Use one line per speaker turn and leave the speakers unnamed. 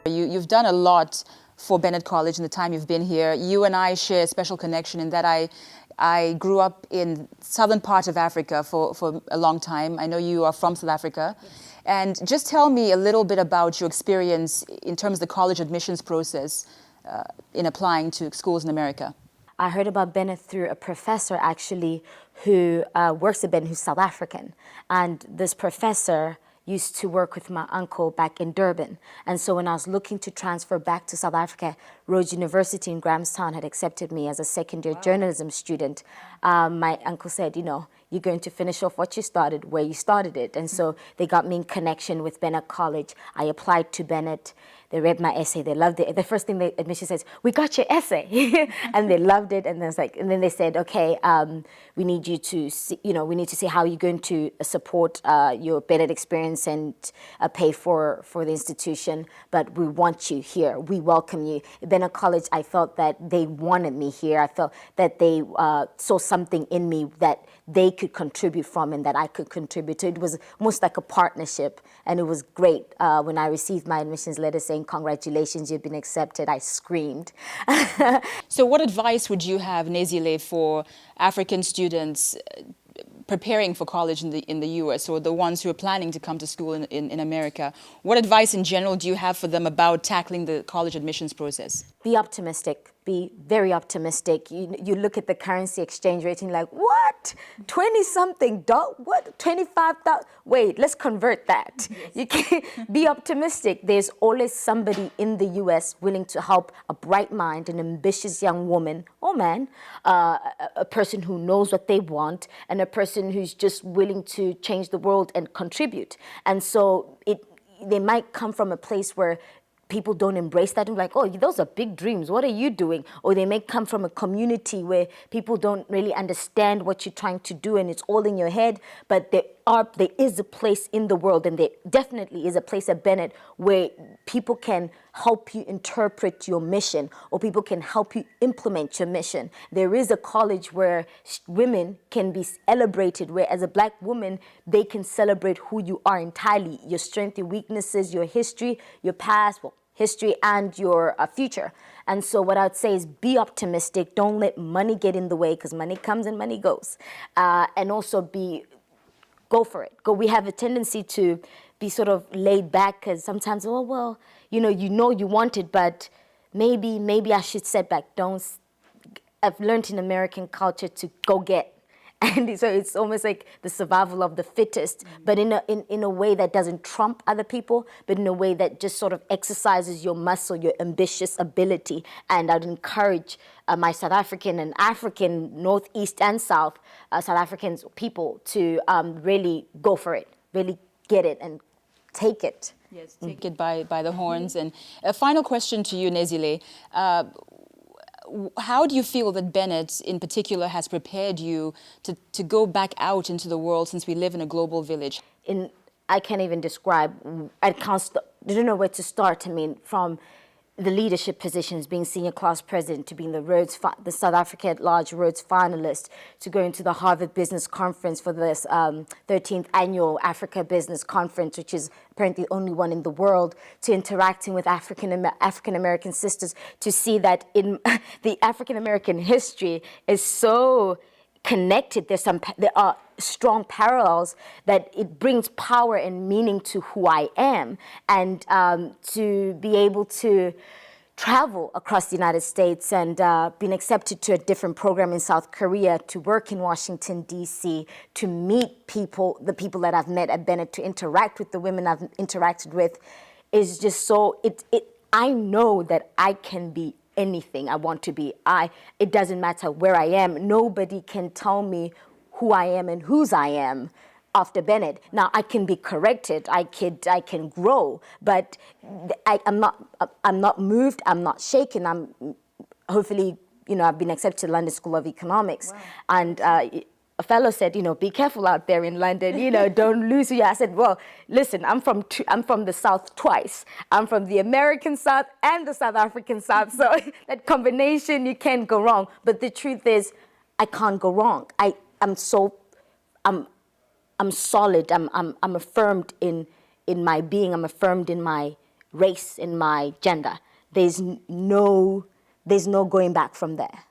You've done a lot for Bennett College in the time you've been here. You and I share a special connection in that I grew up in southern part of Africa for a long time. I know you are from South Africa. Yes. And just tell me a little bit about your experience in terms of the college admissions process in applying to schools in America.
I heard about Bennett through a professor, actually, who works at Bennett, who's South African. And this professor used to work with my uncle back in Durban. And so when I was looking to transfer back to South Africa, Rhodes University in Grahamstown had accepted me as a second-year journalism student. My uncle said, you know, you're going to finish off what you started, where you started it. And so they got me in connection with Bennett College. I applied to Bennett. They read my essay. They loved it. The first thing the admission says, "We got your essay," and they loved it. And then they said, "Okay, we need you to see, we need to see how you're going to support your Bennett experience and pay for the institution. But we want you here. We welcome you." Bennett College, I felt that they wanted me here. I felt that they saw something in me that they could contribute from and that I could contribute to. It was almost like a partnership, and it was great. When I received my admissions letter saying, "Congratulations, you've been accepted," I screamed.
So what advice would you have, Nezile, for African students preparing for college in the US, or the ones who are planning to come to school in America? What advice in general do you have for them about tackling the college admissions process?
Be optimistic. Be very optimistic. You look at the currency exchange rate and you're like, what? 20-something, what? 25,000? Wait, let's convert that. Yes. You can't be optimistic. There's always somebody in the US willing to help a bright mind, an ambitious young woman or man, a person who knows what they want, and a person who's just willing to change the world and contribute. And so they might come from a place where people don't embrace that and be like, "Oh, those are big dreams. What are you doing?" Or they may come from a community where people don't really understand what you're trying to do and it's all in your head. But there is a place in the world, and there definitely is a place at Bennett where people can help you interpret your mission, or people can help you implement your mission. There is a college where women can be celebrated, where as a Black woman, they can celebrate who you are entirely, your strengths, your weaknesses, your history, your past, history, and your future. And so what I would say is be optimistic. Don't let money get in the way, because money comes and money goes. And also go for it. We have a tendency to be sort of laid back, because sometimes, oh, well, you want it, but maybe I should set back. I've learned in American culture to go get. And so it's almost like the survival of the fittest, but in a way that doesn't trump other people, but in a way that just sort of exercises your muscle, your ambitious ability. And I'd encourage my South African and African, Northeast and South, South African people to really go for it, really get it and take it.
Yes, take it by the horns. And a final question to you, Nezile. How do you feel that Bennett, in particular, has prepared you to go back out into the world, since we live in a global village?
I can't even describe. I don't know where to start. I mean, from the leadership positions, being senior class president, to being the South Africa at large Rhodes finalist, to going to the Harvard Business Conference for this 13th annual Africa Business Conference, which is apparently the only one in the world, to interacting with African-American sisters, to see that in the African-American history is so connected. There are strong parallels, that it brings power and meaning to who I am, and to be able to travel across the United States and been accepted to a different program in South Korea, to work in Washington, D.C., to meet the people that I've met at Bennett, to interact with the women I've interacted with, is just so, I know that I can be anything I want to be. It doesn't matter where I am. Nobody can tell me who I am and whose I am after Bennett. Now, I can be corrected. I can grow, but I'm not moved. I'm not shaken. Hopefully, I've been accepted to London School of Economics. Wow. And a fellow said, be careful out there in London, don't lose you. I said, well, listen, I'm from the South twice. I'm from the American South and the South African South. So that combination, you can't go wrong. But the truth is, I can't go wrong. I'm solid. I'm affirmed in my being. I'm affirmed in my race, in my gender, there's no going back from there.